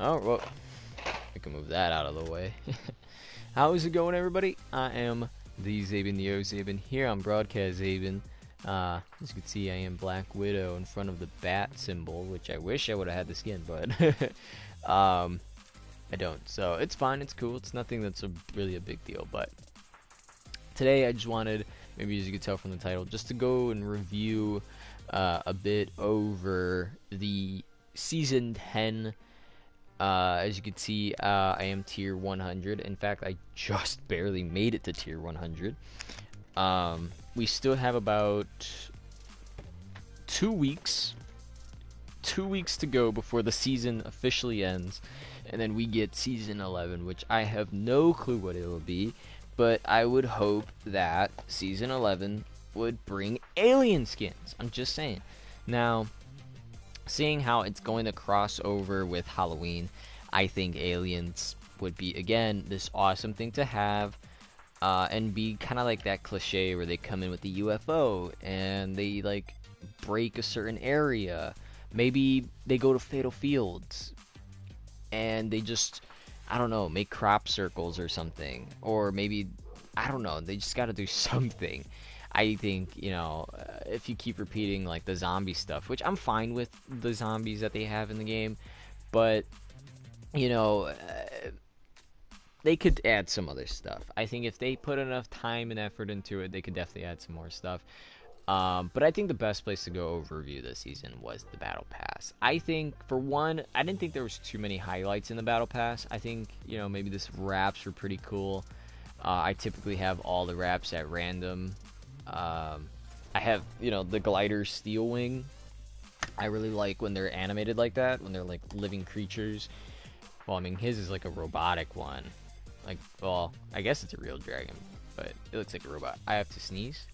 Oh, well, I can move that out of the way. How is it going, everybody? I am the Zaben, the O-Zaben, here on Broadcast Zaben. As you can see, I am Black Widow in front of the bat symbol, which I wish I would have had the skin, but I don't. So it's fine, it's cool, it's nothing that's really a big deal, but today I just wanted, maybe as you could tell from the title, just to go and review a bit over the Season 10. As you can see, I am tier 100. In fact, I just barely made it to tier 100. We still have about 2 weeks. 2 weeks to go before the season officially ends. And then we get Season 11, which I have no clue what it will be. But I would hope that Season 11 would bring alien skins. I'm just saying. Now, seeing how it's going to cross over with Halloween, I think aliens would be, again, this awesome thing to have, and be kind of like that cliche where they come in with the UFO and they like break a certain area. Maybe they go to Fatal Fields and they just, I don't know, make crop circles or something, or maybe, I don't know, they just got to do something. I think, if you keep repeating like the zombie stuff, which I'm fine with the zombies that they have in the game, but they could add some other stuff. I think if they put enough time and effort into it, they could definitely add some more stuff. But I think the best place to go overview this season was the Battle Pass. I think, for one, I didn't think there was too many highlights in the Battle Pass. I think, maybe this wraps were pretty cool. I typically have all the wraps at random. I have, the glider steel wing. I really like when they're animated like that, when they're like living creatures. Well, I mean, his is like a robotic one. Like, well, I guess it's a real dragon, but it looks like a robot. I have to sneeze.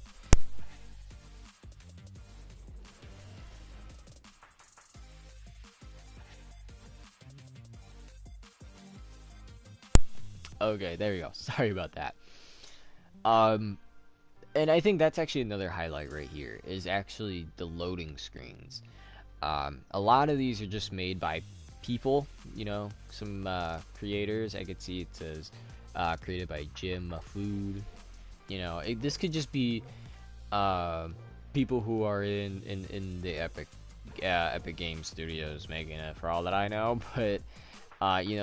Okay, there you go. Sorry about that. Um, and I think that's actually another highlight right here, is actually the loading screens. A lot of these are just made by people, some creators. I could see it says created by Jim Food. This could just be people who are in the Epic Game Studios making it, for all that I know. But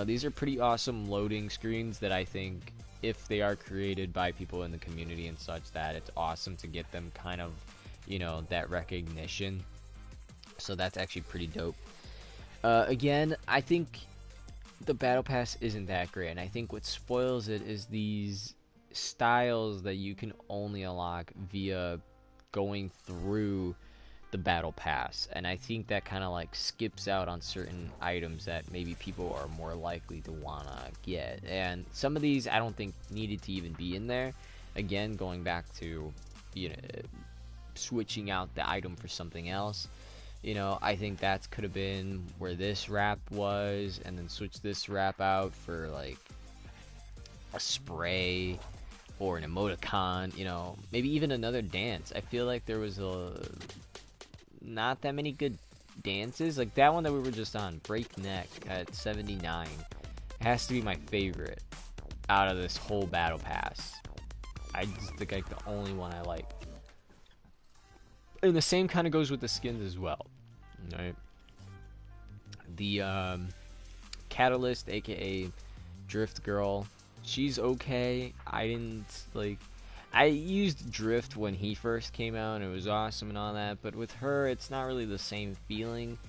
these are pretty awesome loading screens that I think, if they are created by people in the community and such, that it's awesome to get them kind of, that recognition. So that's actually pretty dope. Again, I think the Battle Pass isn't that great, and I think what spoils it is these styles that you can only unlock via going through the Battle Pass, and I think that kind of like skips out on certain items that maybe people are more likely to wanna get, and some of these I don't think needed to even be in there. Again, going back to switching out the item for something else. I think that could have been where this wrap was, and then switch this wrap out for like a spray or an emoticon, maybe even another dance. I feel like there was not that many good dances. Like that one that we were just on, Breakneck at 79, has to be my favorite out of this whole Battle Pass. I just think like the only one I like. And the same kind of goes with the skins as well. Right? The Catalyst, aka Drift Girl, she's okay. I used Drift when he first came out, and it was awesome and all that, but with her, it's not really the same feeling.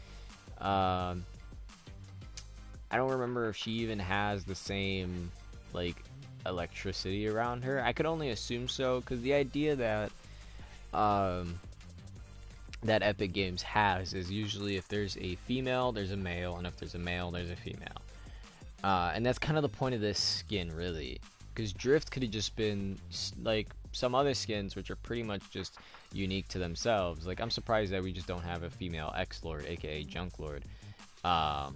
I don't remember if she even has the same, like, electricity around her. I could only assume so, because the idea that, that Epic Games has is usually if there's a female, there's a male, and if there's a male, there's a female. And that's kind of the point of this skin, really. Because Drift could have just been like some other skins, which are pretty much just unique to themselves. Like, I'm surprised that we just don't have a female X-Lord, aka Junk Lord. But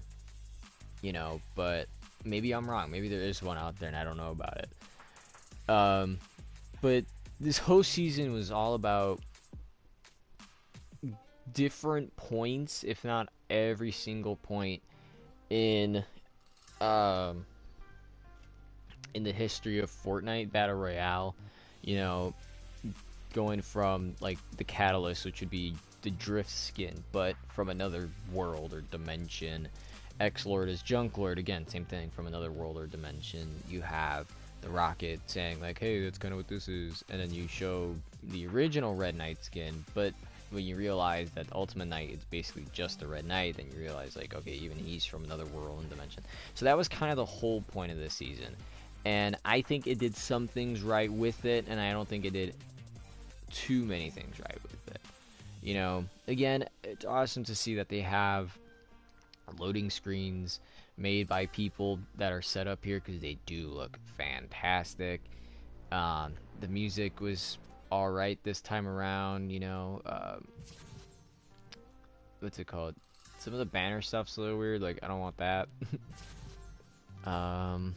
maybe I'm wrong. Maybe there is one out there and I don't know about it. But this whole season was all about different points, if not every single point, in um, in the history of Fortnite Battle Royale. You know, going from like the Catalyst, which would be the Drift skin, but from another world or dimension. X Lord is Junk Lord, again, same thing, from another world or dimension. You have the Rocket saying like, "Hey, that's kind of what this is," and then you show the original Red Knight skin, but when you realize that Ultimate Knight is basically just the Red Knight, then you realize like, okay, even he's from another world and dimension. So that was kind of the whole point of this season, and I think it did some things right with it, and I don't think it did too many things right with it. You know, again, it's awesome to see that they have loading screens made by people that are set up here because they do look fantastic. The music was all right this time around. You know, what's it called? Some of the banner stuff's a little weird. Like, I don't want that. um,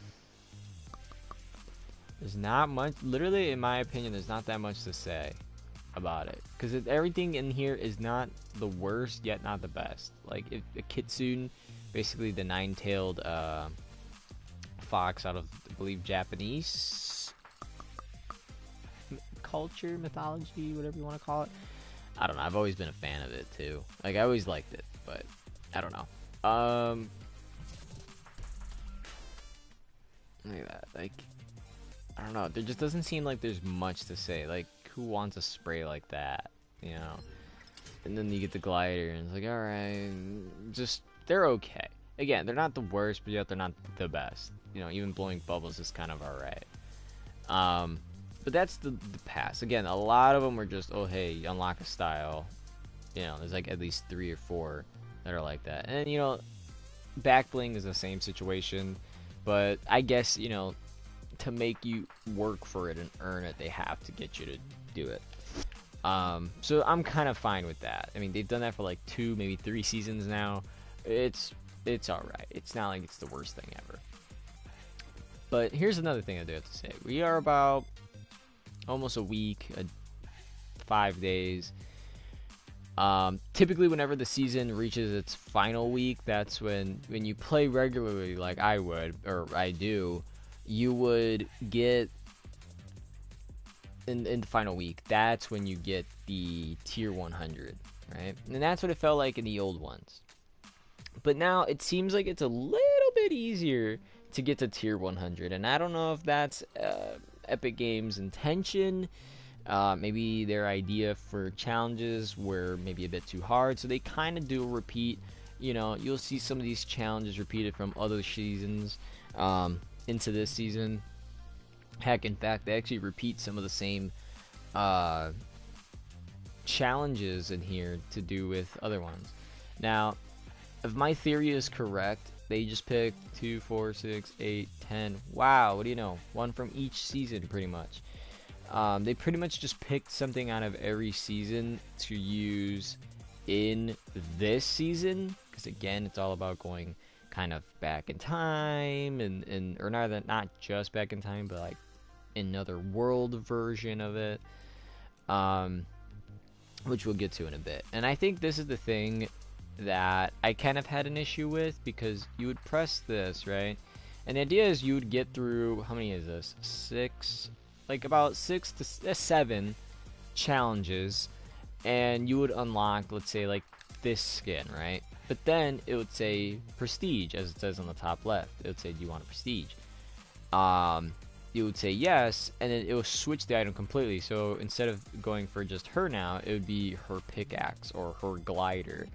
there's not much. Literally, in my opinion, there's not that much to say about it because everything in here is not the worst yet not the best. Like a kitsune, basically the nine-tailed fox out of, I believe, Japanese culture, mythology, whatever you want to call it. I don't know, I've always been a fan of it too. Like, I always liked it, but I don't know. Look at that. Like, I don't know, there just doesn't seem like there's much to say. Like, who wants a spray like that, you know? And then you get the glider, and it's like, alright, just, they're okay. Again, they're not the worst, but yet they're not the best. You know, even blowing bubbles is kind of alright. But that's the pass. Again, a lot of them are just, oh, hey, unlock a style. You know, there's like at least 3 or 4 that are like that. And, you know, back bling is the same situation. But I guess, you know, to make you work for it and earn it, they have to get you to do it. So I'm kind of fine with that. I mean, they've done that for like 2, maybe 3 seasons now. It's alright. It's not like it's the worst thing ever. But here's another thing I do have to say. We are about almost a week, 5 days. Typically, whenever the season reaches its final week, that's when you play regularly, like I would, or I do, you would get in the final week. That's when you get the tier 100, right? And that's what it felt like in the old ones. But now it seems like it's a little bit easier to get to tier 100, and I don't know if that's Epic Games' intention. Maybe their idea for challenges were maybe a bit too hard, so they kind of do repeat. You know, you'll see some of these challenges repeated from other seasons into this season. Heck, in fact, they actually repeat some of the same challenges in here to do with other ones. Now, if my theory is correct, they just picked 2, 4, 6, 8, 10. Wow, what do you know? One from each season, pretty much. They pretty much just picked something out of every season to use in this season, because again, it's all about going kind of back in time, and or not just back in time, but like another world version of it, which we'll get to in a bit. And I think this is the thing that I kind of had an issue with, because you would press this, right? And the idea is you would get through, how many is this? 6, like about 6 to 7 challenges, and you would unlock, let's say, like this skin, right? But then it would say prestige, as it says on the top left. It would say, do you want a prestige? You would say yes, and then it will switch the item completely. So instead of going for just her now, it would be her pickaxe or her glider.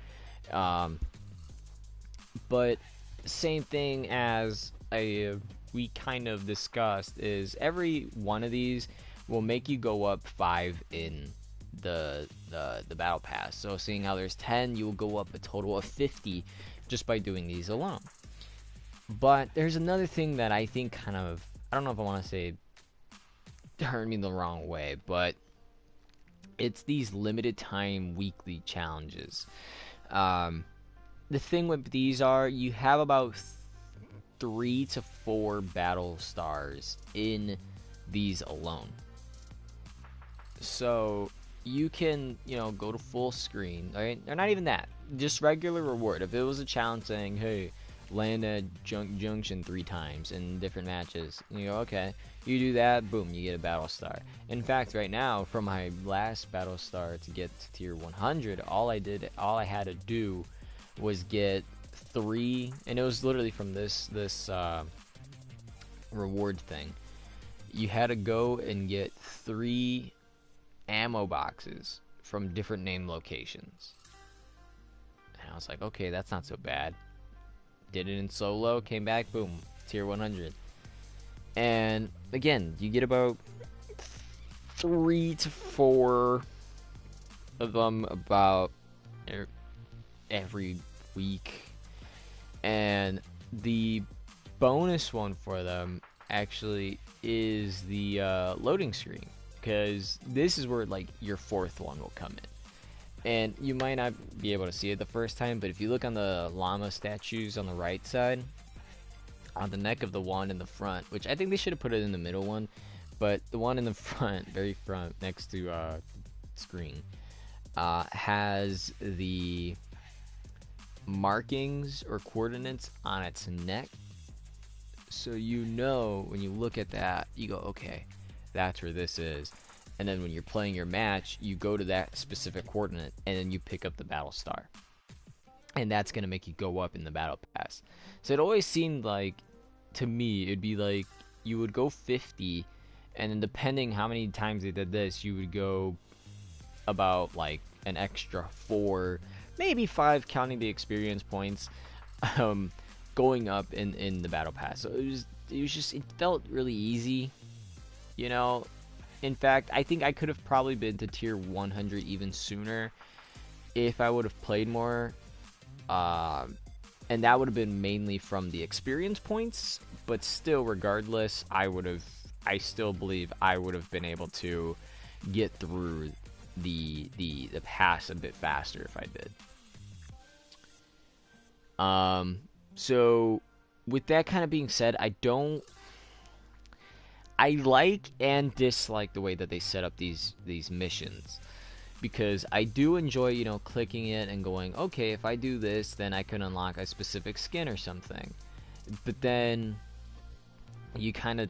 But same thing as we kind of discussed, is every one of these will make you go up 5 in the battle pass. So seeing how there's 10, you will go up a total of 50 just by doing these alone. But there's another thing that I think kind of, I don't know if I want to say turned me the wrong way, but it's these limited time weekly challenges. The thing with these are, you have about 3 to 4 battle stars in these alone. So you can, you know, go to full screen, right? Or not even that, just regular reward. If it was a challenge saying, hey, land at junction 3 times in different matches. And you go, okay, you do that, boom, you get a battle star. In fact, right now, from my last battle star to get to tier 100, all I had to do was get 3, and it was literally from this reward thing. You had to go and get 3 ammo boxes from different name locations. And I was like, okay, that's not so bad. Did it in solo, came back, boom, tier 100. And again, you get about 3 to 4 of them about every week. And the bonus one for them actually is the loading screen, because this is where like your 4th one will come in. And you might not be able to see it the first time, but if you look on the llama statues on the right side, on the neck of the one in the front, which I think they should have put it in the middle one, but the one in the front, very front, next to screen, has the markings or coordinates on its neck. So you know when you look at that, you go, okay, that's where this is. And then when you're playing your match, you go to that specific coordinate, and then you pick up the battle star. And that's going to make you go up in the battle pass. So it always seemed like, to me, it'd be like you would go 50, and then depending how many times they did this, you would go about like an extra 4, maybe 5, counting the experience points, going up in the battle pass. So it felt really easy, you know. In fact, I think I could have probably been to tier 100 even sooner if I would have played more. And that would have been mainly from the experience points. But still, regardless, I still believe I would have been able to get through the pass a bit faster if I did. So with that kind of being said, I like and dislike the way that they set up these missions, because I do enjoy, you know, clicking it and going, okay, if I do this, then I can unlock a specific skin or something. But then you kind of,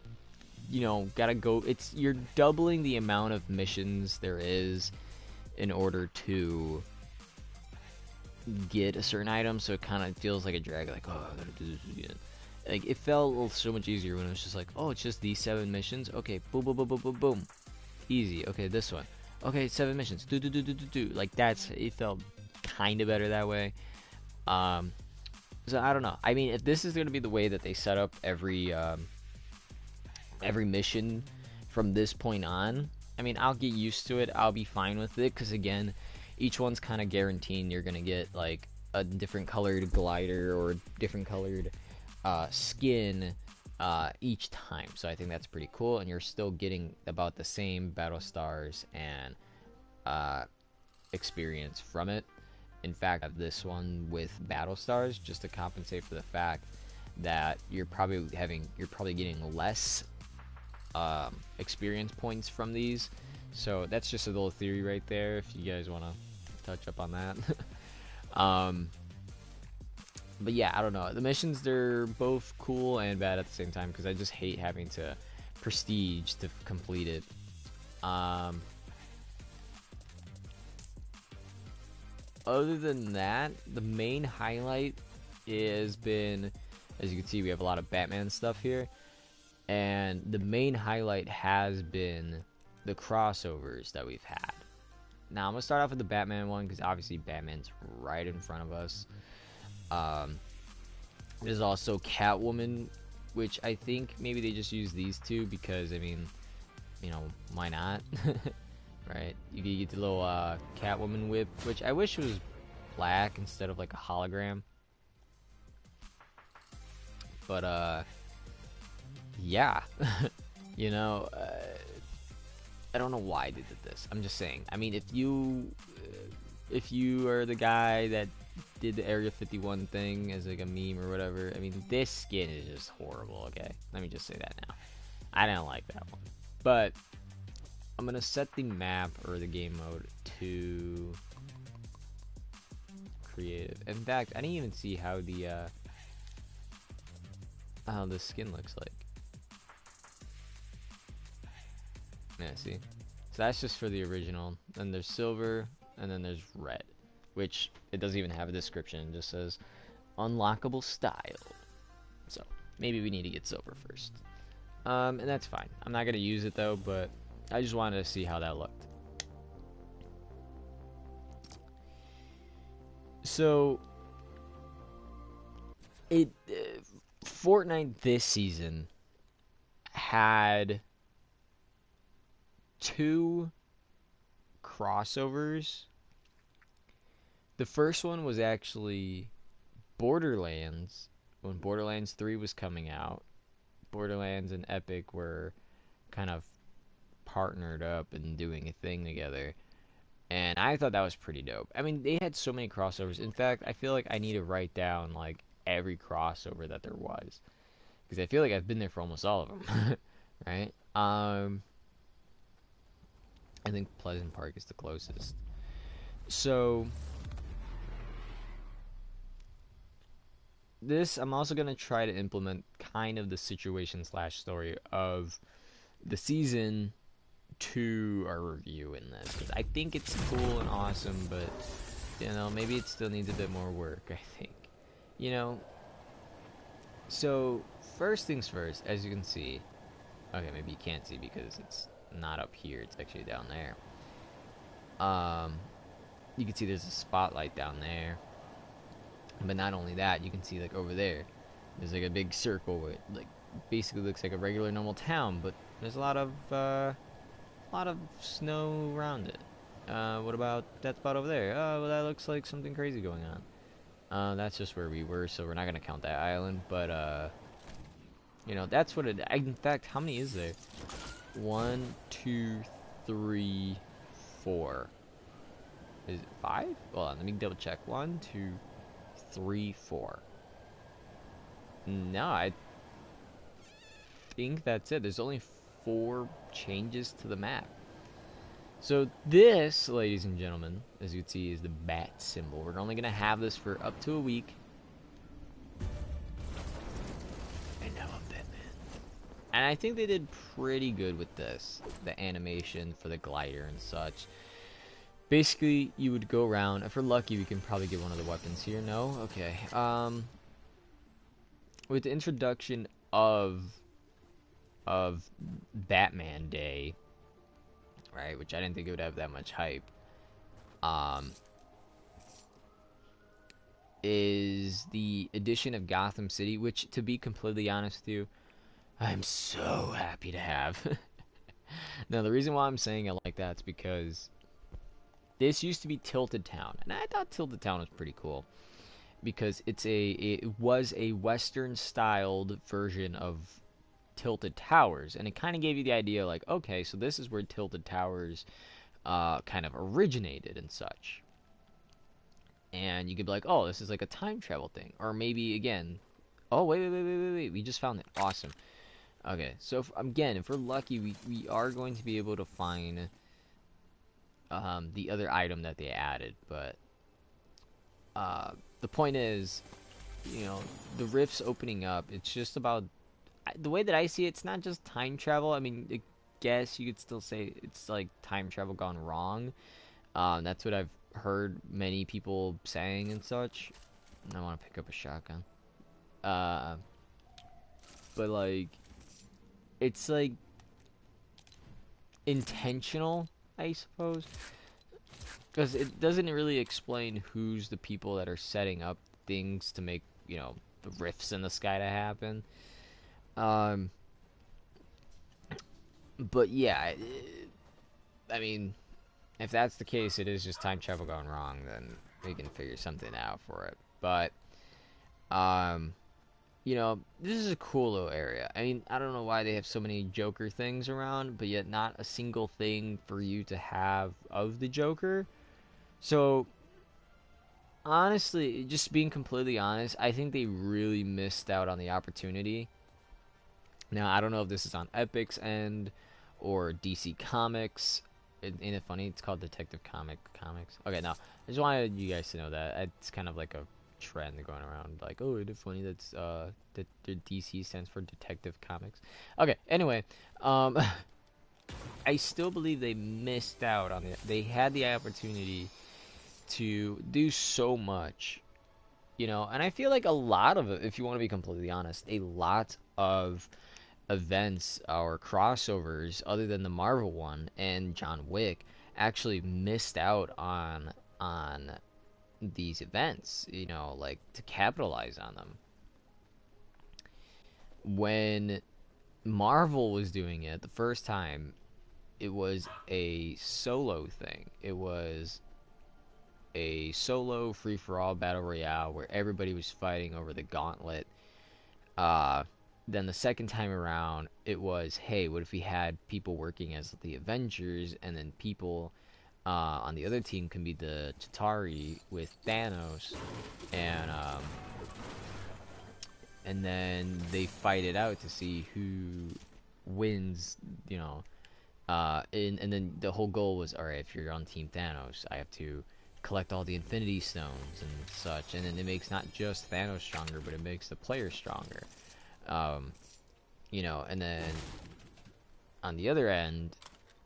you know, gotta go. You're doubling the amount of missions there is in order to get a certain item, so it kind of feels like a drag. Like, oh, I gotta do this again. Like, it felt so much easier when it was just like, oh, it's just these 7 missions. Okay, boom, boom, boom, boom, boom, boom. Easy. Okay, this one. Okay, 7 missions. Do. Like, it felt kind of better that way. So I don't know. I mean, if this is going to be the way that they set up every mission from this point on, I mean, I'll get used to it. I'll be fine with it, because again, each one's kind of guaranteeing you're going to get, like, a different colored glider or different colored skin each time. So I think that's pretty cool, and you're still getting about the same battle stars and experience from it. In fact, I have this one with battle stars just to compensate for the fact that you're probably getting less experience points from these. So that's just a little theory right there, if you guys want to touch up on that. But yeah, I don't know. The missions, they're both cool and bad at the same time, because I just hate having to prestige to complete it. Other than that, the main highlight has been, as you can see, we have a lot of Batman stuff here. And the main highlight has been the crossovers that we've had. Now, I'm going to start off with the Batman one, because obviously Batman's right in front of us. There's also Catwoman, which I think maybe they just use these two because, I mean, you know, why not? Right? You get the little Catwoman whip, which I wish was black instead of like a hologram. But yeah, you know, I don't know why they did this. I'm just saying. I mean, if you are the guy that did the Area 51 thing as like a meme or whatever, I mean, this skin is just horrible. Okay, let me just say that now. I didn't like that one, but I'm gonna set the map or the game mode to creative. In fact, I didn't even see how the how this skin looks like. Yeah, see? So that's just for the original. Then there's silver, and then there's red, which it doesn't even have a description. It just says unlockable style. So maybe we need to get silver first. And that's fine. I'm not gonna use it though, but I just wanted to see how that looked. So Fortnite this season had two crossovers. The first one was actually Borderlands, when Borderlands 3 was coming out. Borderlands and Epic were kind of partnered up and doing a thing together. And I thought that was pretty dope. I mean, they had so many crossovers. In fact, I feel like I need to write down like every crossover that there was, because I feel like I've been there for almost all of them, right? I think Pleasant Park is the closest. So this, I'm also gonna try to implement kind of the situation slash story of the season to our review in this, because I think it's cool and awesome, but you know, maybe it still needs a bit more work. I think, you know. So first things first, as you can see, okay, maybe you can't see because it's not up here, it's actually down there. You can see there's a spotlight down there, but not only that, you can see like over there, there's like a big circle where it like basically looks like a regular normal town, but there's a lot of snow around it. What about that spot over there? Oh, well, that looks like something crazy going on. That's just where we were, so we're not gonna count that island. But you know, that's what it. In fact, how many is there? 1, 2, 3, 4. Is it 5? Hold on, let me double check. 1, 2, 3, 4. No, I think that's it. There's only 4 changes to the map. So this, ladies and gentlemen, as you can see, is the bat symbol. We're only going to have this for up to a week. And now I'm Batman. And I think they did pretty good with this. The animation for the glider and such. Basically, you would go around. If we're lucky, we can probably get one of the weapons here. No? Okay. With the introduction of Batman Day, right, which I didn't think it would have that much hype, is the addition of Gotham City, which, to be completely honest with you, I'm so happy to have. Now, the reason why I'm saying it like that is because this used to be Tilted Town, and I thought Tilted Town was pretty cool because it was a Western-styled version of Tilted Towers, and it kind of gave you the idea, like, okay, so this is where Tilted Towers kind of originated and such. And you could be like, oh, this is like a time travel thing, or maybe again, oh wait, we just found it, awesome. Okay, so again, if we're lucky, we are going to be able to find the other item that they added, but the point is, you know, the rifts opening up, it's just about, the way that I see it, it's not just time travel. I mean, I guess you could still say it's like time travel gone wrong. That's what I've heard many people saying and such. And I want to pick up a shotgun. But like, it's like intentional, I suppose, because it doesn't really explain who's the people that are setting up things to make, you know, the rifts in the sky to happen. But yeah, I mean, if that's the case, it is just time travel gone wrong, then we can figure something out for it. But, you know, this is a cool little area. I mean, I don't know why they have so many Joker things around, but yet not a single thing for you to have of the Joker. So, honestly, just being completely honest, I think they really missed out on the opportunity. Now, I don't know if this is on Epic's end or DC Comics. Ain't it funny? It's called Detective Comics. Okay, now, I just wanted you guys to know that. It's kind of like a trend going around, like, oh, isn't it funny that's that the DC stands for Detective Comics. Okay, anyway, um, I still believe they missed out on it. They had the opportunity to do so much, you know, and I feel like a lot of it, if you want to be completely honest, a lot of events or crossovers other than the Marvel one and John Wick actually missed out on these events, you know, like to capitalize on them. When Marvel was doing it the first time, it was a solo thing. It was a solo free for all battle royale where everybody was fighting over the gauntlet. Uh, then the second time around, it was, hey, what if we had people working as the Avengers, and then people on the other team can be the Chitauri with Thanos, and and then they fight it out to see who wins, you know. And then the whole goal was, all right, if you're on Team Thanos, I have to collect all the Infinity Stones and such, and then it makes not just Thanos stronger, but it makes the player stronger. Um, you know, and then on the other end,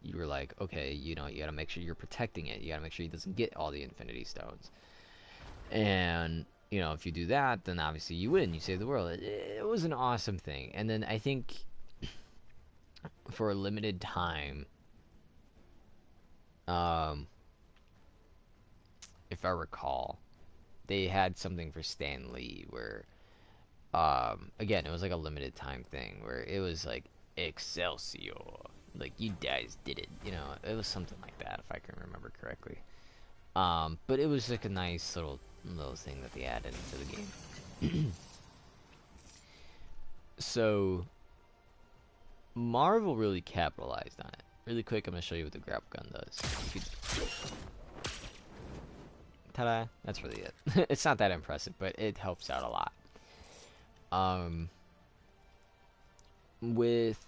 you were like, okay, you know, you gotta make sure you're protecting it. You gotta make sure he doesn't get all the Infinity Stones. And, you know, if you do that, then obviously you win. You save the world. It was an awesome thing. And then I think for a limited time, um, if I recall, they had something for Stan Lee where, again, it was like a limited time thing where it was like Excelsior, like you guys did it, you know, it was something like that if I can remember correctly. But it was like a nice little thing that they added into the game. So Marvel really capitalized on it. Really quick, I'm gonna show you what the grapple gun does. You could... Ta-da! That's really it. It's not that impressive, but it helps out a lot. With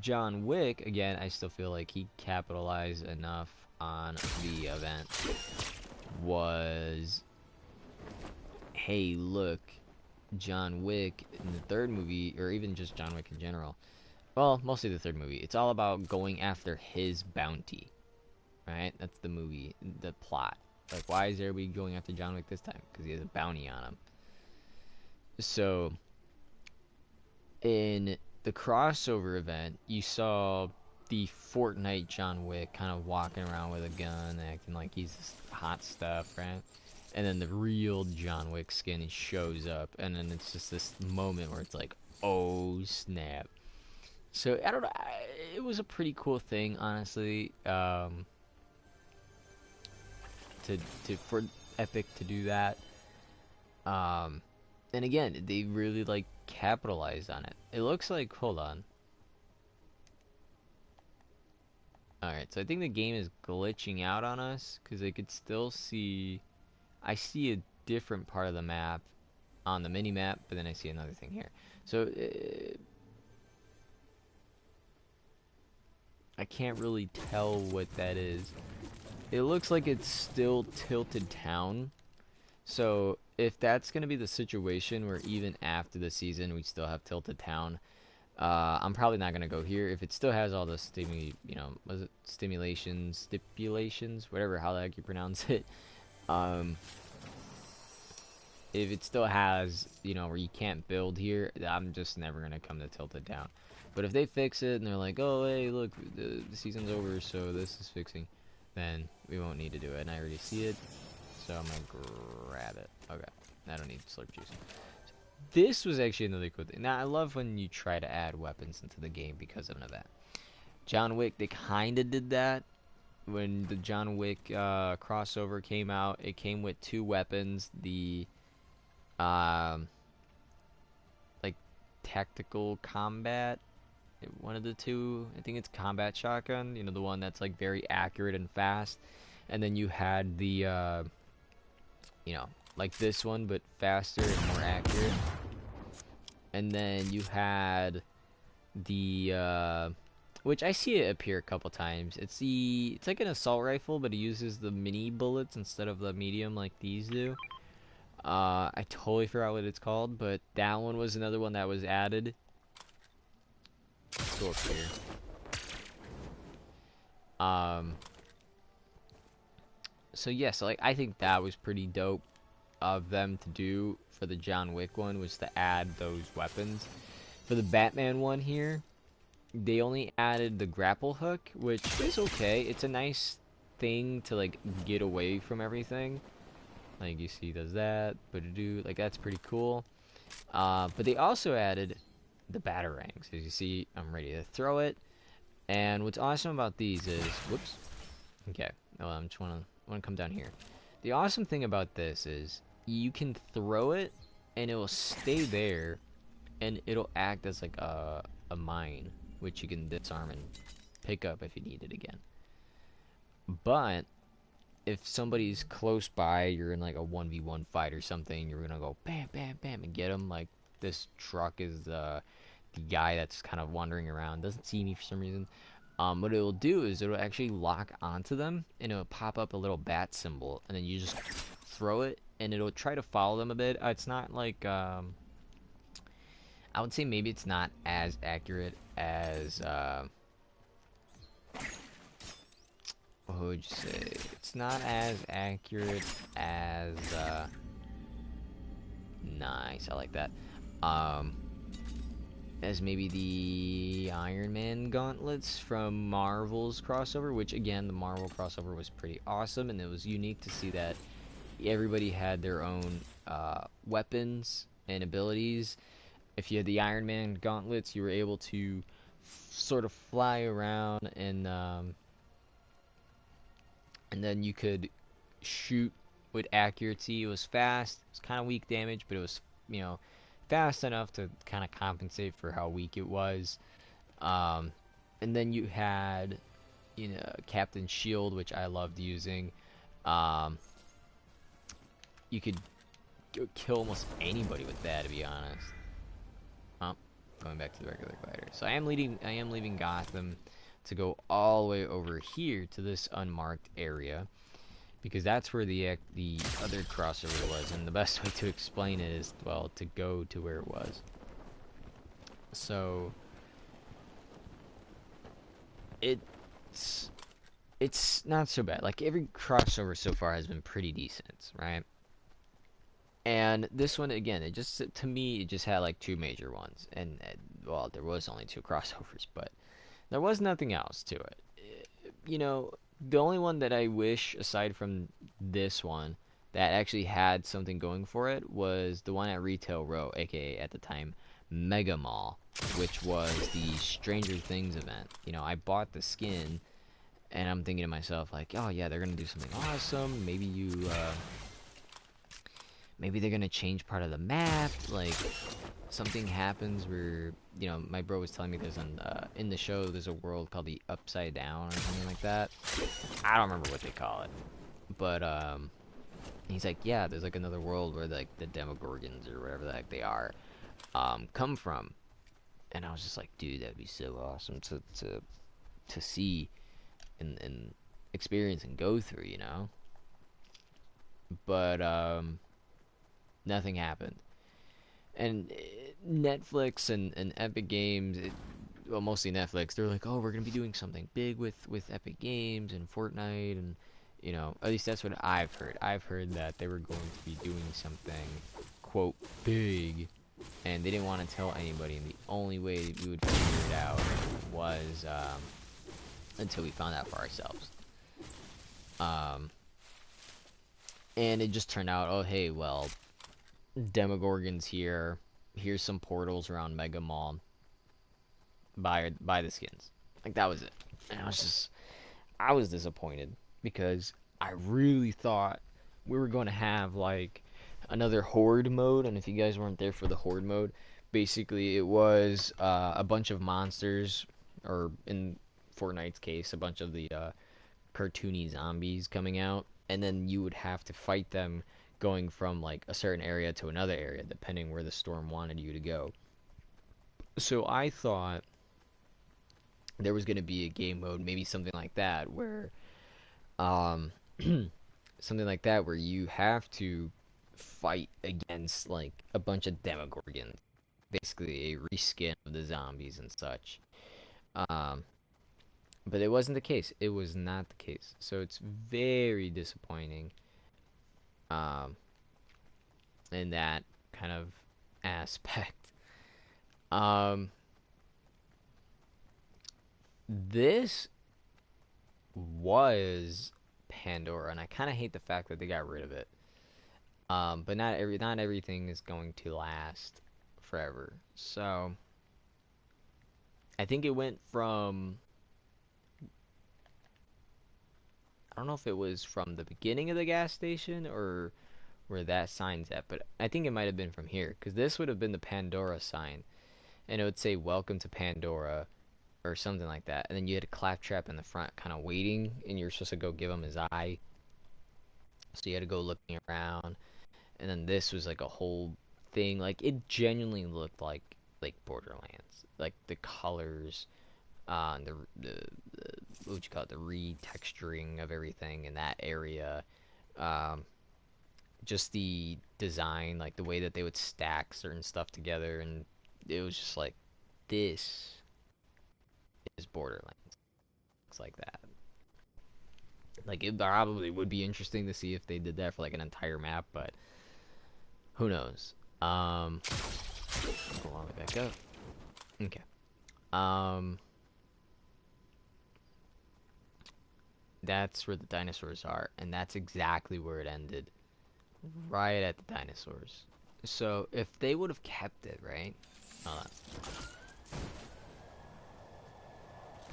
John Wick, again, I still feel like he capitalized enough on the event. Was, hey, look, John Wick in the third movie, or even just John Wick in general. Well, mostly the third movie. It's all about going after his bounty, right? That's the movie, the plot. Like, why is everybody going after John Wick this time? Because he has a bounty on him. So, in the crossover event, you saw the Fortnite John Wick kind of walking around with a gun, acting like he's hot stuff, right? And then the real John Wick skin shows up, and then it's just this moment where it's like, oh snap. So I don't know. It was a pretty cool thing, honestly. For Epic to do that. And again, they really like capitalized on it. It looks like, hold on. Alright, so I think the game is glitching out on us because I could still see. I see a different part of the map on the mini map, but then I see another thing here. So I can't really tell what that is. It looks like it's still Tilted Town. So if that's going to be the situation where even after the season we still have Tilted Town, I'm probably not going to go here. If it still has all the was it stipulations, whatever, how the heck you pronounce it. If it still has, where you can't build here, I'm just never going to come to Tilted Town. But if they fix it and they're like, oh, hey, look, the season's over, so this is fixing, then we won't need to do it. And I already see it, so I'm going to grab it. Okay, I don't need slurp juice. This was actually another cool thing. Now, I love when you try to add weapons into the game because of an event. John Wick, they kind of did that. When the John Wick crossover came out, it came with 2 weapons. The, like, tactical combat. One of the 2, I think it's combat shotgun. The one that's, like, very accurate and fast. And then you had the, like this one, but faster and more accurate. And then you had the which I see it appear a couple times. It's like an assault rifle, but it uses the mini bullets instead of the medium like these do. I totally forgot what it's called, but that one was another one that was added. Let's go up here. Um, so yeah, so like I think that was pretty dope of them to do for the John Wick one, was to add those weapons. For the Batman one here, they only added the grapple hook, which is okay. It's a nice thing to like get away from everything. Like you see, he does that, but do like that's pretty cool. But they also added the batarangs. As you see, I'm ready to throw it. And what's awesome about these is, whoops. Okay, oh, I'm just wanna come down here. The awesome thing about this is you can throw it, and it will stay there, and it'll act as like a mine, which you can disarm and pick up if you need it again. But if somebody's close by, you're in like a 1v1 fight or something, you're gonna go bam, bam, bam, and get them. Like this truck is the guy that's kind of wandering around, doesn't see me for some reason. What it'll do is it'll actually lock onto them, and it'll pop up a little bat symbol, and then you just throw it, and it'll try to follow them a bit. It's not like I would say maybe it's not as accurate as what would you say? It's not as accurate as nice. I like that. Um, as maybe the Iron Man gauntlets from Marvel's crossover, which again, the Marvel crossover was pretty awesome, and it was unique to see that everybody had their own weapons and abilities. If you had the Iron Man gauntlets, you were able to sort of fly around, and then you could shoot with accuracy. It was fast. It was kind of weak damage, but it was, fast enough to kind of compensate for how weak it was. And then you had, Captain Shield, which I loved using. Um, you could kill almost anybody with that, to be honest. Oh, going back to the regular glider. So I am leaving Gotham to go all the way over here to this unmarked area, because that's where the other crossover was, and the best way to explain it is, well, to go to where it was. So it's not so bad. Like every crossover so far has been pretty decent, right? And this one again, it just to me it just had like two major ones, and well, there was only two crossovers, but there was nothing else to it. The only one that I wish, aside from this one, that actually had something going for it was the one at Retail Row, aka at the time Mega Mall, which was the Stranger Things event. I bought the skin, and I'm thinking to myself like, oh yeah, they're gonna do something awesome. Maybe they're gonna change part of the map. Like something happens where my bro was telling me there's in the show there's a world called the Upside Down or something like that. I don't remember what they call it, but he's like, yeah, there's like another world where like the Demogorgons or whatever the heck they are come from. And I was just like, dude, that'd be so awesome to see and experience and go through, but nothing happened. And Netflix and Epic Games, well, mostly Netflix, they're like, oh, we're gonna be doing something big with Epic Games and Fortnite, and at least that's what I've heard. I've heard that they were going to be doing something, quote, big, and they didn't want to tell anybody, and the only way we would figure it out was until we found out for ourselves. And it just turned out, oh hey, well, Demogorgon's here. Here's some portals around Mega Mall. Buy the skins. Like that was it. And I was disappointed because I really thought we were going to have like another horde mode. And if you guys weren't there for the horde mode, basically it was a bunch of monsters, or in Fortnite's case, a bunch of the cartoony zombies coming out, and then you would have to fight them going from like a certain area to another area depending where the storm wanted you to go. So I thought there was going to be a game mode, maybe something like that, where um, something like that where you have to fight against like a bunch of Demogorgons, basically a reskin of the zombies and such. Um, but it wasn't the case. It was not the case. So it's very disappointing um, in that kind of aspect. Um, this was Pandora, and I kind of hate the fact that they got rid of it. But not everything is going to last forever. So I think it went from, I don't know if it was from the beginning of the gas station or where that sign's at, but I think it might have been from here because this would have been the Pandora sign, and it would say "Welcome to Pandora" or something like that. And then you had a claptrap in the front, kind of waiting, and you're supposed to go give him his eye. So you had to go looking around, and then this was like a whole thing. Like it genuinely looked like Borderlands, like the colors, the what would you call it, the retexturing of everything in that area. Um, just the design, like the way that they would stack certain stuff together, and it was just like this is Borderlands. Looks like that. Like it probably would be interesting to see if they did that for like an entire map, but who knows? Hold on, let me back up. Okay. Um, that's where the dinosaurs are, and that's exactly where it ended. Right at the dinosaurs. So if they would have kept it, right? Hold on.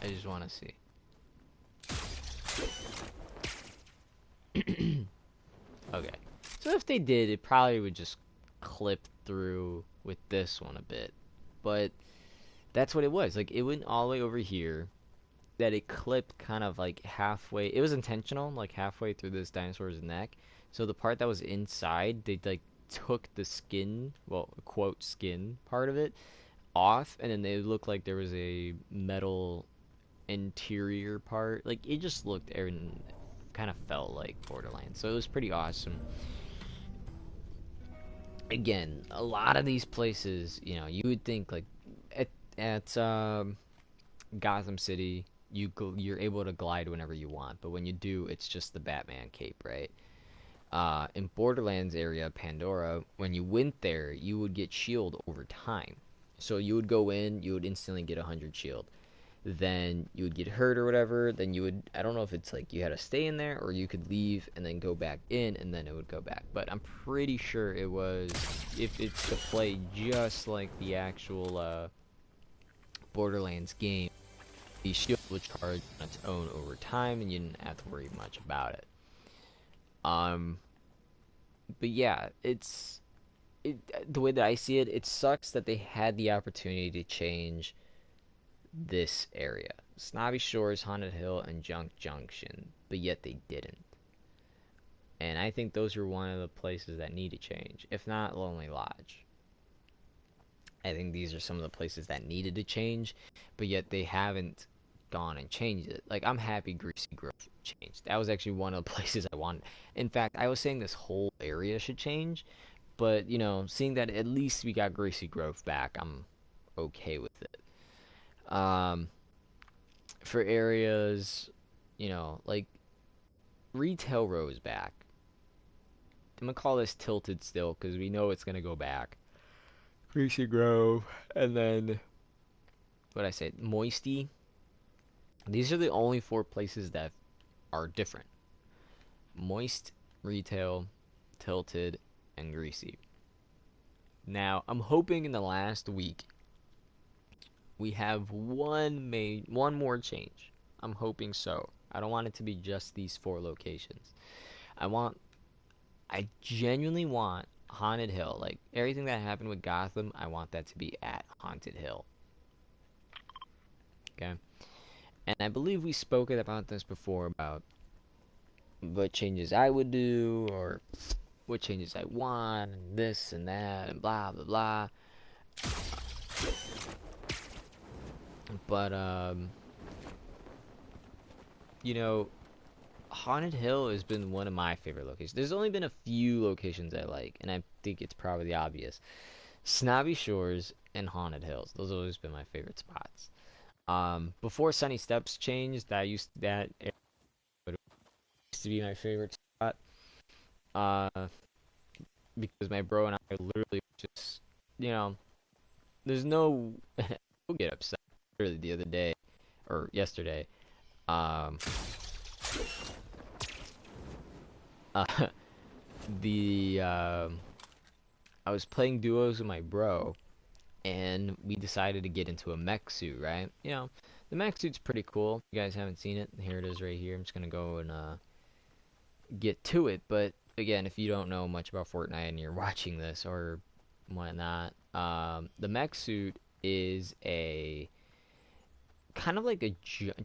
I just want to see. Okay. So if they did, it probably would just clip through with this one a bit. But that's what it was. Like it went all the way over here. That it clipped kind of like halfway. It was intentional, like halfway through this dinosaur's neck. So the part that was inside, they like took the skin, well, quote skin part of it off, and then they looked like there was a metal interior part. Like it just looked and kind of felt like Borderlands. So it was pretty awesome. Again, a lot of these places, you would think like at Gotham City, you're able to glide whenever you want, but when you do, it's just the Batman cape, right? In Borderlands area, Pandora, when you went there, you would get shield over time. So you would go in, you would instantly get 100 shield. Then you would get hurt or whatever. Then you would, I don't know if it's like you had to stay in there or you could leave and then go back in and then it would go back. But I'm pretty sure it was, if it's to play just like the actual Borderlands game, the shield would charge on its own over time, and you didn't have to worry much about it. Um, but yeah, the way that I see it. It sucks that they had the opportunity to change this area, Snobby Shores, Haunted Hill, and Junk Junction, but yet they didn't. And I think those are one of the places that need to change, if not Lonely Lodge. I think these are some of the places that needed to change, but yet they haven't gone and changed it. Like I'm happy Greasy Grove changed. That was actually one of the places I wanted. In fact, I was saying this whole area should change, but seeing that at least we got Greasy Grove back, I'm okay with it. Um, for areas, like Retail Row is back. I'm gonna call this Tilted still because we know it's gonna go back. Greasy Grove, and then what I said, Moisty. These are the only four places that are different. Moist, Retail, Tilted, and Greasy. Now, I'm hoping in the last week we have one more change. I'm hoping so. I don't want it to be just these four locations. I genuinely want Haunted Hill. Like everything that happened with Gotham, I want that to be at Haunted Hill. Okay? And I believe we spoke about this before about what changes I would do or what changes I want and this and that and blah blah blah. But you know, Haunted Hill has been one of my favorite locations. There's only been a few locations I like, and I think it's probably obvious. Snobby Shores and Haunted Hills. Those have always been my favorite spots. Before Sunny Steps changed, that area used to be my favorite spot. Uh, because my bro and I literally just, you know, there's no, we'll get upset. Literally the other day or yesterday, um, uh, the I was playing duos with my bro, and we decided to get into a mech suit, right? You know, the mech suit's pretty cool. If you guys haven't seen it, here it is right here. I'm just gonna go and get to it. But again, if you don't know much about Fortnite and you're watching this or whatnot, the mech suit is a kind of like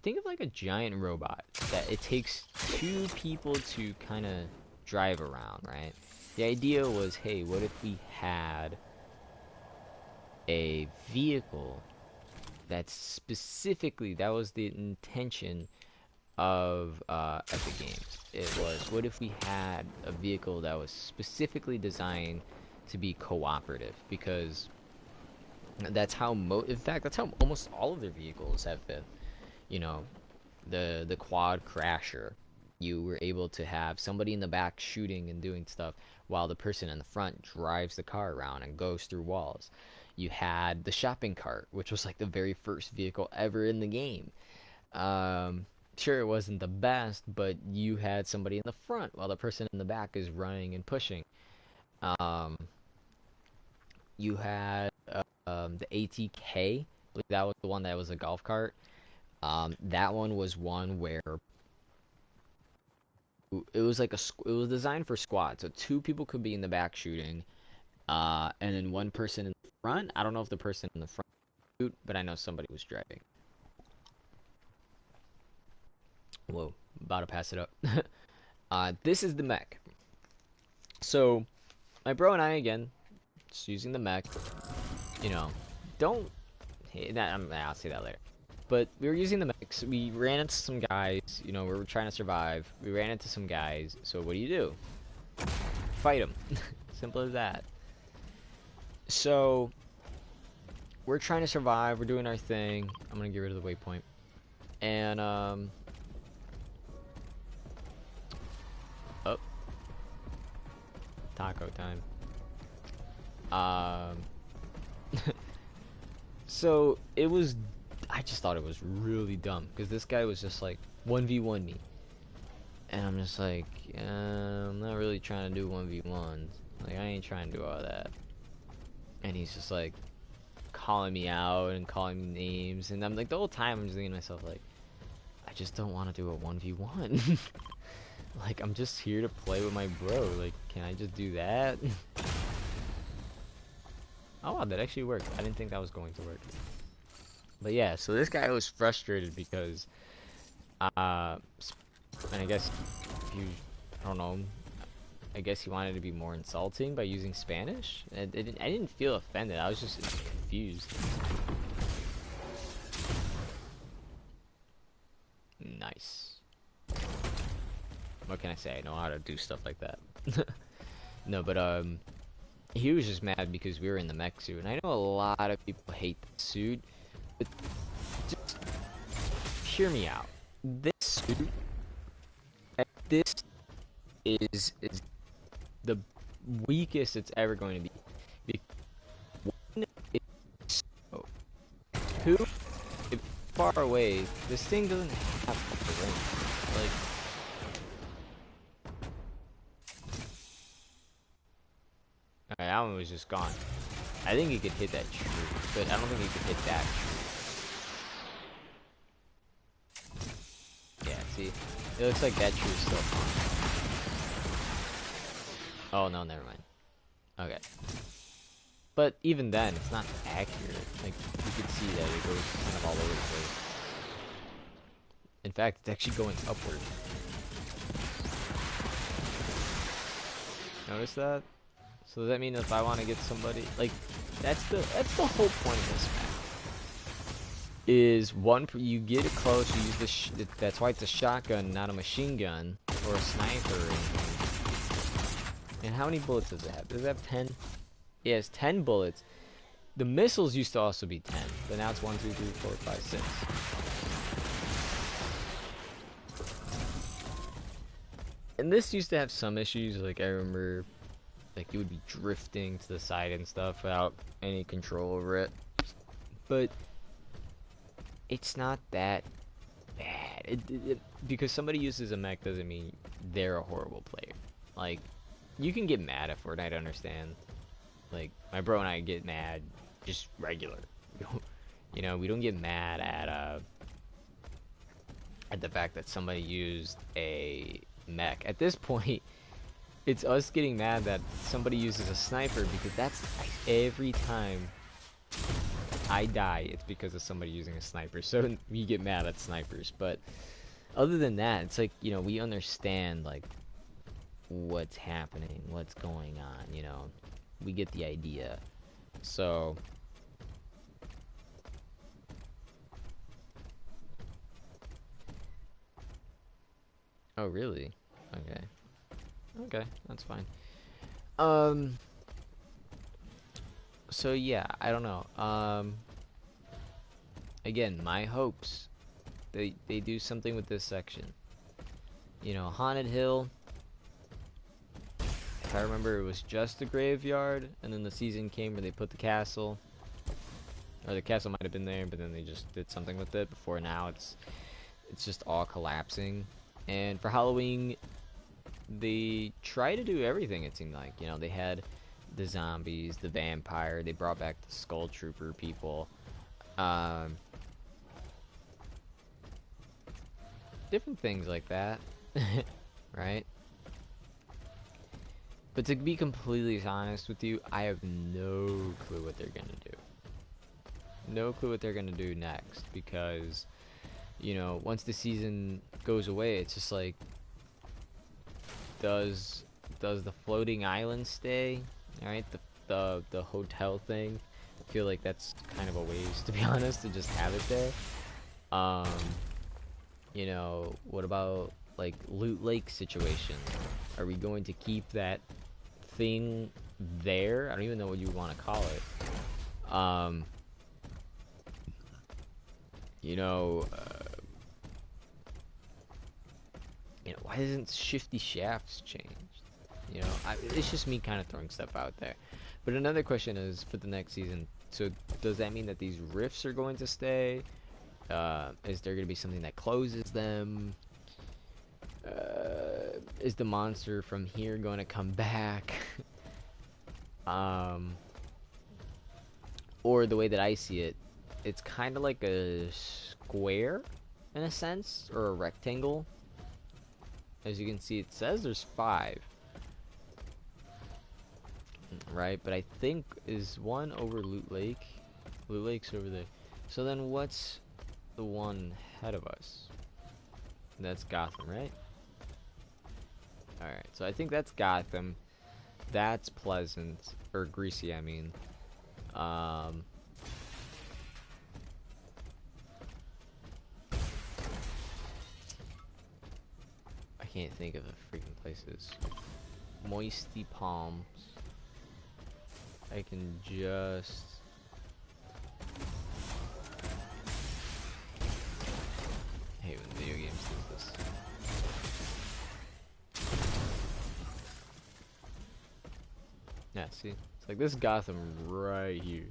think of like a giant robot that it takes two people to kind of drive around, right? The idea was, hey, what if we had a vehicle that was the intention of Epic Games. It was, what if we had a vehicle that was specifically designed to be cooperative? Because that's how in fact that's how almost all of their vehicles have been. You know, the quad crasher, you were able to have somebody in the back shooting and doing stuff while the person in the front drives the car around and goes through walls. You had the shopping cart, which was like the very first vehicle ever in the game. Sure, it wasn't the best, but you had somebody in the front while the person in the back is running and pushing. Um, you had the ATK. That was the one that was a golf cart. That one was one where it was like it was designed for squad, so two people could be in the back shooting, and then one person in the front. I don't know if the person in the front shoot, but I know somebody was driving. Whoa, about to pass it up. This is the mech. So my bro and I again, just using the mech. You know, don't. Hey, I'll say that later. But we were using the mechs. We ran into some guys. You know, we were trying to survive. We ran into some guys. So what do? Fight them. Simple as that. So we're trying to survive. We're doing our thing. I'm gonna get rid of the waypoint. And oh, taco time. So it was. I just thought it was really dumb because this guy was just like 1v1 me, and I'm just like, I'm not really trying to do 1v1s. Like I ain't trying to do all that. And he's just like calling me out and calling me names, and I'm like the whole time I'm just thinking to myself like, I just don't want to do a 1v1. Like I'm just here to play with my bro. Like can I just do that? Oh wow, that actually worked. I didn't think that was going to work. But yeah, so this guy was frustrated because, and I guess if you, I don't know, I guess he wanted to be more insulting by using Spanish. I didn't feel offended. I was just confused. Nice. What can I say? I know how to do stuff like that. No, but he was just mad because we were in the mech suit, and I know a lot of people hate the suit. But just hear me out. This suit, this is the weakest it's ever going to be. One, it's slow. Two, it's far away. This thing doesn't have the range. Like, alright, that one was just gone. I think he could hit that tree, but I don't think he could hit that tree. Yeah, see? It looks like that tree is still on. Oh, no, never mind. Okay. But even then, it's not accurate. Like, you can see that it goes kind of all over the place. In fact, it's actually going upward. Notice that? So does that mean if I want to get somebody... Like, that's the whole point of this map. is one, you get it close, you use that's why it's a shotgun, not a machine gun, or a sniper or anything. And how many bullets does it have? Does it have 10? Yeah, it has 10 bullets. The missiles used to also be 10, but now it's 1, 2, 3, 4, 5, 6. And this used to have some issues, like I remember, like you would be drifting to the side and stuff without any control over it. But it's not that bad. Because somebody uses a mech doesn't mean they're a horrible player. Like, you can get mad at Fortnite, I understand. Like, my bro and I get mad just regular. You know, we don't get mad at the fact that somebody used a mech. At this point, it's us getting mad that somebody uses a sniper, because that's every time I die, it's because of somebody using a sniper. So we get mad at snipers. But other than that, it's like, you know, we understand like what's happening, what's going on, you know. We get the idea. So oh really? Okay. Okay, that's fine. Um so yeah, I don't know. Again, my hopes they do something with this section. You know, Haunted Hill, if I remember, it was just a graveyard, and then the season came where they put the castle. Or the castle might have been there, but then they just did something with it. Before now, it's just all collapsing. And for Halloween, they try to do everything, it seemed like. You know, they had the zombies, the vampire, they brought back the Skull Trooper people. Different things like that. Right? But to be completely honest with you, I have no clue what they're gonna do. No clue what they're gonna do next, because, you know, once the season goes away, it's just like, does the floating island stay? All right, the hotel thing. I feel like that's kind of a waste, to be honest, to just have it there. You know, what about like Loot Lake situation? Are we going to keep that thing there? I don't even know what you want to call it. You know, why isn't Shifty Shafts changed? You know, it's just me kind of throwing stuff out there. But another question is for the next season. So does that mean that these rifts are going to stay? Is there going to be something that closes them? Is the monster from here going to come back? Or the way that I see it, it's kind of like a square in a sense, or a rectangle. As you can see, it says there's 5. Right, but I think, is one over Loot Lake? Loot Lake's over there. So then what's the one ahead of us? That's Gotham, right? Alright, so I think that's Gotham. That's Pleasant. Or Greasy, I mean. I can't think of the freaking places. Moisty Palms. I can just... I hate when video games do this. Yeah, see? It's like this Gotham right here.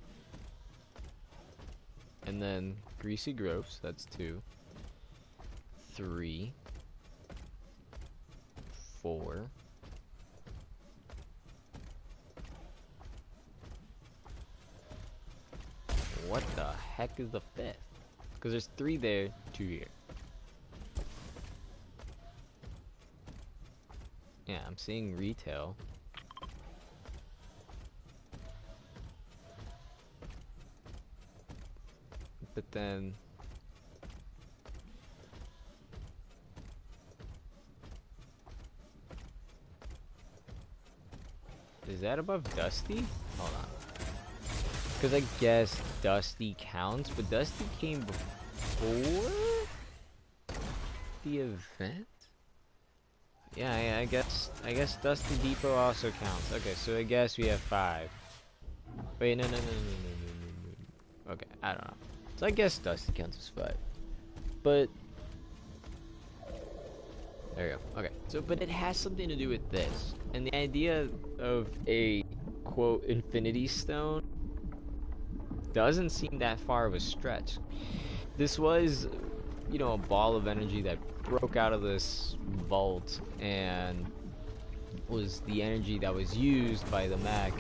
And then Greasy Groves, that's 2. 3. 4. What the heck is the 5th? Because there's 3 there, 2 here. Yeah, I'm seeing retail. But then... is that above Dusty? Hold on. Because I guess Dusty counts, but Dusty came before the event? Yeah, I guess Dusty Depot also counts. Okay, so I guess we have 5. Wait, no, no, no, no, no, no, no, no. Okay, I don't know. So I guess Dusty counts as 5. But there you go. Okay, so but it has something to do with this. And the idea of a quote infinity stone doesn't seem that far of a stretch. This was, a ball of energy that broke out of this vault and was the energy that was used by the mech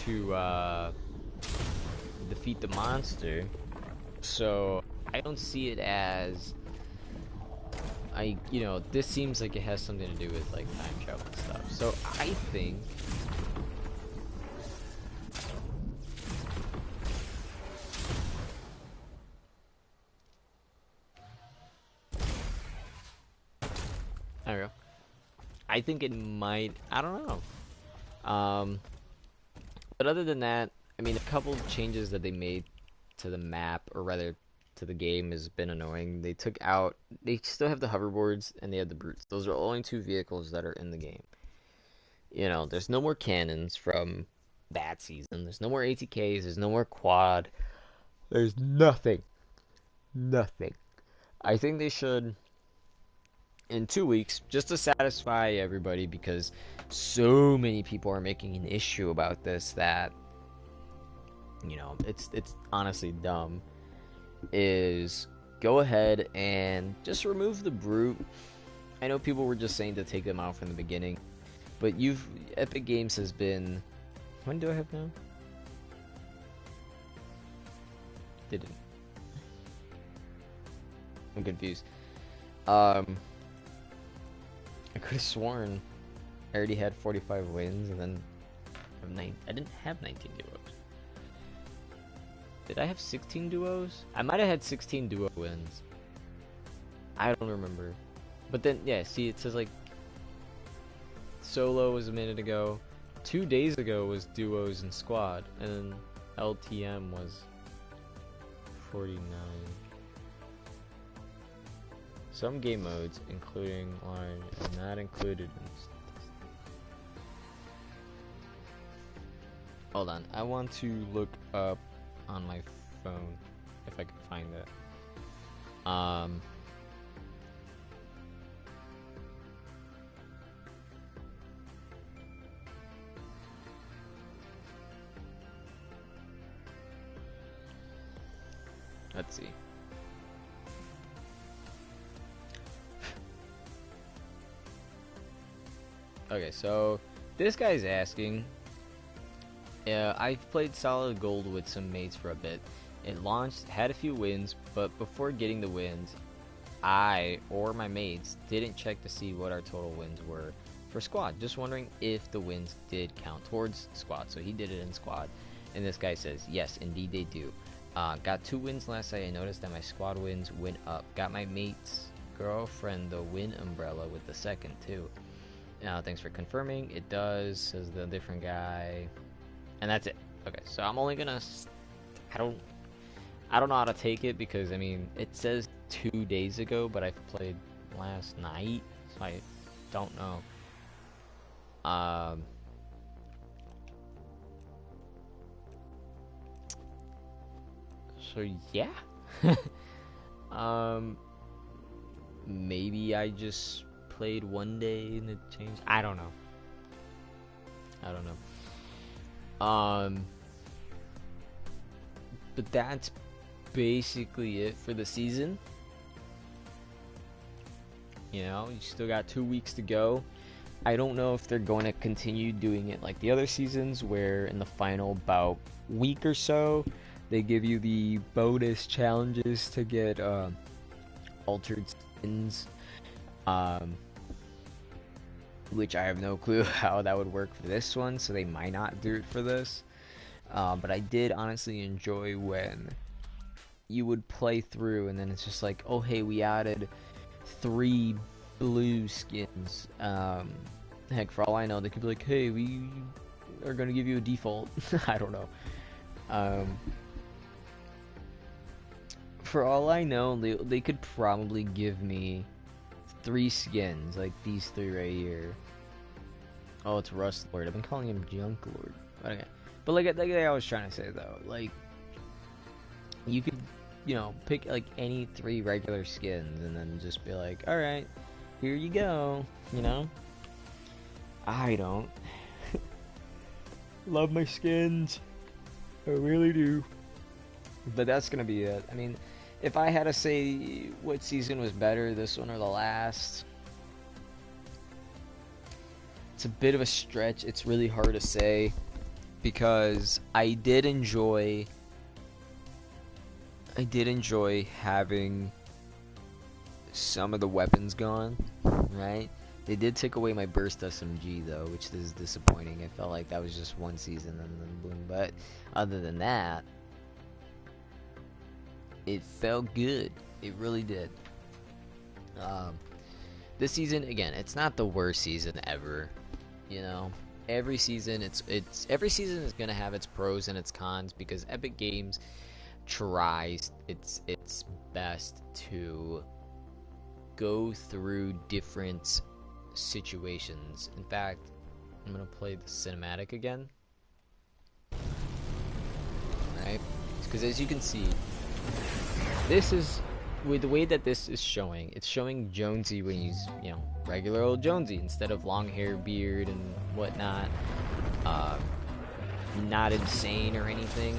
to defeat the monster. So I don't see it as this seems like it has something to do with like time travel and stuff. So I think I don't know. I think it might. I don't know. But other than that, I mean, a couple of changes that they made to the map, or rather to the game, has been annoying. They took out. They still have the hoverboards and they have the brutes. Those are the only 2 vehicles that are in the game. There's no more cannons from that season. There's no more ATKs. There's no more quad. There's nothing. Nothing. I think they should, in 2 weeks, just to satisfy everybody, because so many people are making an issue about this that it's honestly dumb, is go ahead and just remove the brute. I know people were just saying to take them out from the beginning, but Epic Games has been, when do I have now? Didn't. I'm confused. I could have sworn I already had 45 wins, and then I didn't have 19 duos. Did I have 16 duos? I might have had 16 duo wins. I don't remember. But then, yeah, see, it says like solo was a minute ago. 2 days ago was duos and squad, and then LTM was 49. Some game modes, including large, are not included in this. Hold on, I want to look up on my phone if I can find it. Let's see. Okay, so this guy's asking, I've played solid gold with some mates for a bit. It launched, had a few wins, but before getting the wins, I or my mates didn't check to see what our total wins were for squad. Just wondering if the wins did count towards squad. So he did it in squad, and this guy says, yes, indeed they do. Got 2 wins last night. I noticed that my squad wins went up. Got my mate's girlfriend the win umbrella with the second too. Thanks for confirming. It does, says the different guy. And that's it. Okay, so I'm only gonna, I don't know how to take it, because I mean it says 2 days ago, but I played last night, so I don't know. So yeah. Maybe I just played one day and it changed. I don't know. But that's basically it for the season. You still got 2 weeks to go. I don't know if they're going to continue doing it like the other seasons, where in the final about week or so, they give you the bonus challenges to get altered skins. Which I have no clue how that would work for this one, so they might not do it for this. But I did honestly enjoy when you would play through and then it's just like, oh hey, we added 3 blue skins. Heck, for all I know, they could be like, hey, we are going to give you a default. I don't know. Um, for all I know, they could probably give me 3 skins, like these 3 right here. Oh, it's Rust Lord. I've been calling him Junk Lord. Okay. But like I was trying to say though, like you could, pick like any 3 regular skins and then just be like, all right, here you go. I don't love my skins. I really do. But that's gonna be it. I mean, if I had to say what season was better, this one or the last, it's a bit of a stretch. It's really hard to say because I did enjoy having some of the weapons gone, right? They did take away my burst SMG though, which is disappointing. I felt like that was just one season and then boom. But other than that, it felt good. It really did. This season, again, it's not the worst season ever. Every season, every season is gonna have its pros and its cons because Epic Games tries its best to go through different situations. In fact, I'm gonna play the cinematic again. Right? Because as you can see, this is with the way that this is showing. It's showing Jonesy when he's, regular old Jonesy instead of long hair, beard, and whatnot. Not insane or anything.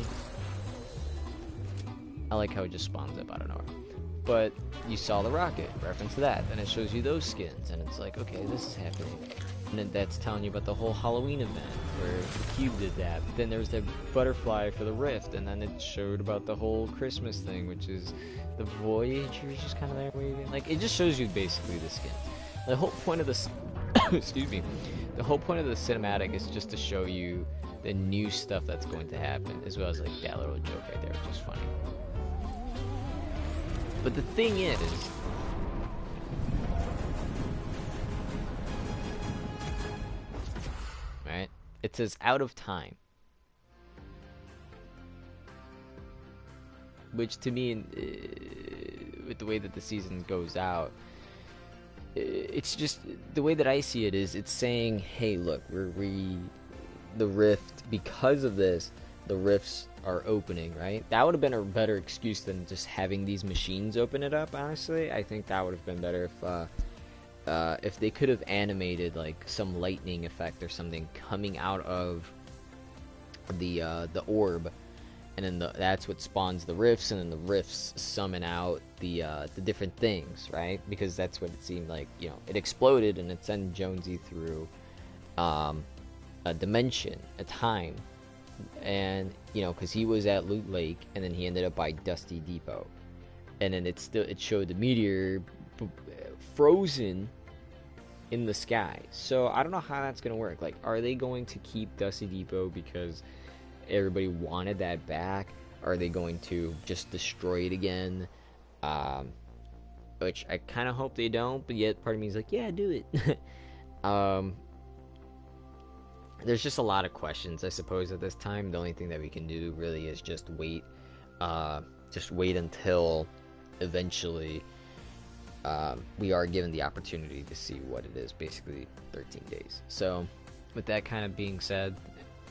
I like how it just spawns up out of nowhere. But you saw the rocket, reference to that. Then it shows you those skins, and it's like, okay, this is happening. And then that's telling you about the whole Halloween event, where the Cube did that. But then there was the butterfly for the Rift, and then it showed about the whole Christmas thing, which is the Voyager is just kind of there waving. Like, it just shows you basically the skins. The whole point of this, excuse me, the whole point of the cinematic is just to show you the new stuff that's going to happen, as well as like that little joke right there, which is funny. But the thing is, right? It says out of time, which to me, with the way that the season goes out, it's just the way that I see it is it's saying, hey, look, the rift, because of this, the rifts are opening, right? That would have been a better excuse than just having these machines open it up, honestly. I think that would have been better if they could have animated like some lightning effect or something coming out of the orb, and then that's what spawns the rifts, and then the rifts summon out the different things, right? Because that's what it seemed like. It exploded and it sent Jonesy through a dimension, a time, and because he was at Loot Lake, and then he ended up by Dusty Depot, and then it showed the meteor frozen in the sky. So I don't know how that's gonna work. Like, are they going to keep Dusty Depot because everybody wanted that back? Are they going to just destroy it again? Which I kind of hope they don't, but yet part of me is like, yeah, do it. There's just a lot of questions, I suppose, at this time. The only thing that we can do really is just wait until eventually we are given the opportunity to see what it is, basically 13 days. So with that kind of being said,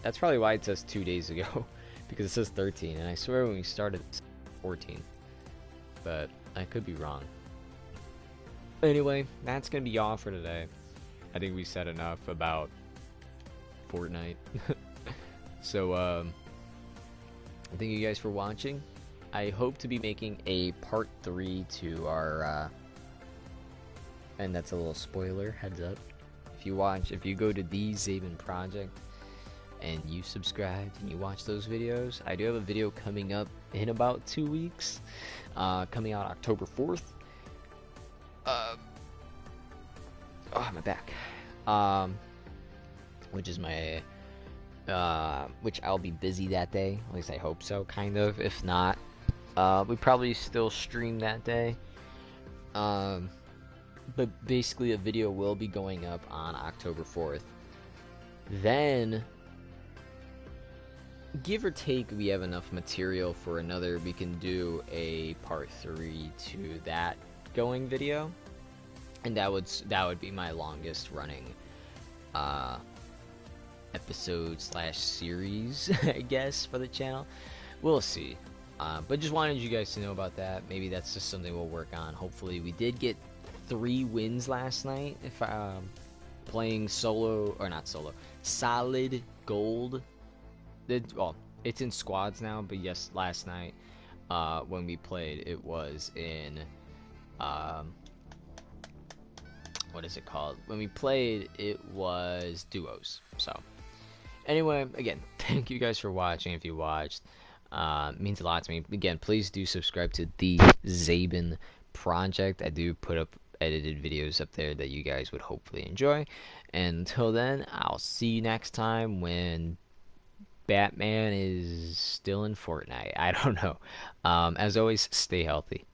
that's probably why it says 2 days ago, because it says 13, and I swear when we started it said 14, but I could be wrong. Anyway, that's gonna be all for today. I think we said enough about Fortnite. So thank you guys for watching. I hope to be making a part 3 to our and that's a little spoiler, heads up. If you go to the Zaben Project and you subscribed and you watch those videos, I do have a video coming up in about 2 weeks, coming out October 4th. My back. Which is my which I'll be busy that day. At least I hope so, kind of. If not, we probably still stream that day. But basically a video will be going up on October 4th. Then give or take, we have enough material for another. We can do a part 3 to that going video, and that would be my longest running uh episode slash series, I guess, for the channel. We'll see. But just wanted you guys to know about that. Maybe that's just something we'll work on. Hopefully, we did get 3 wins last night. If playing solo, or not solo, solid gold. Well, it's in squads now, but yes, last night when we played, it was in um, what is it called? When we played, it was duos. So anyway, again, thank you guys for watching. If you watched, it means a lot to me. Again, please do subscribe to the Zabin Project. I do put up edited videos up there that you guys would hopefully enjoy. And until then, I'll see you next time when Batman is still in Fortnite. I don't know. As always, stay healthy.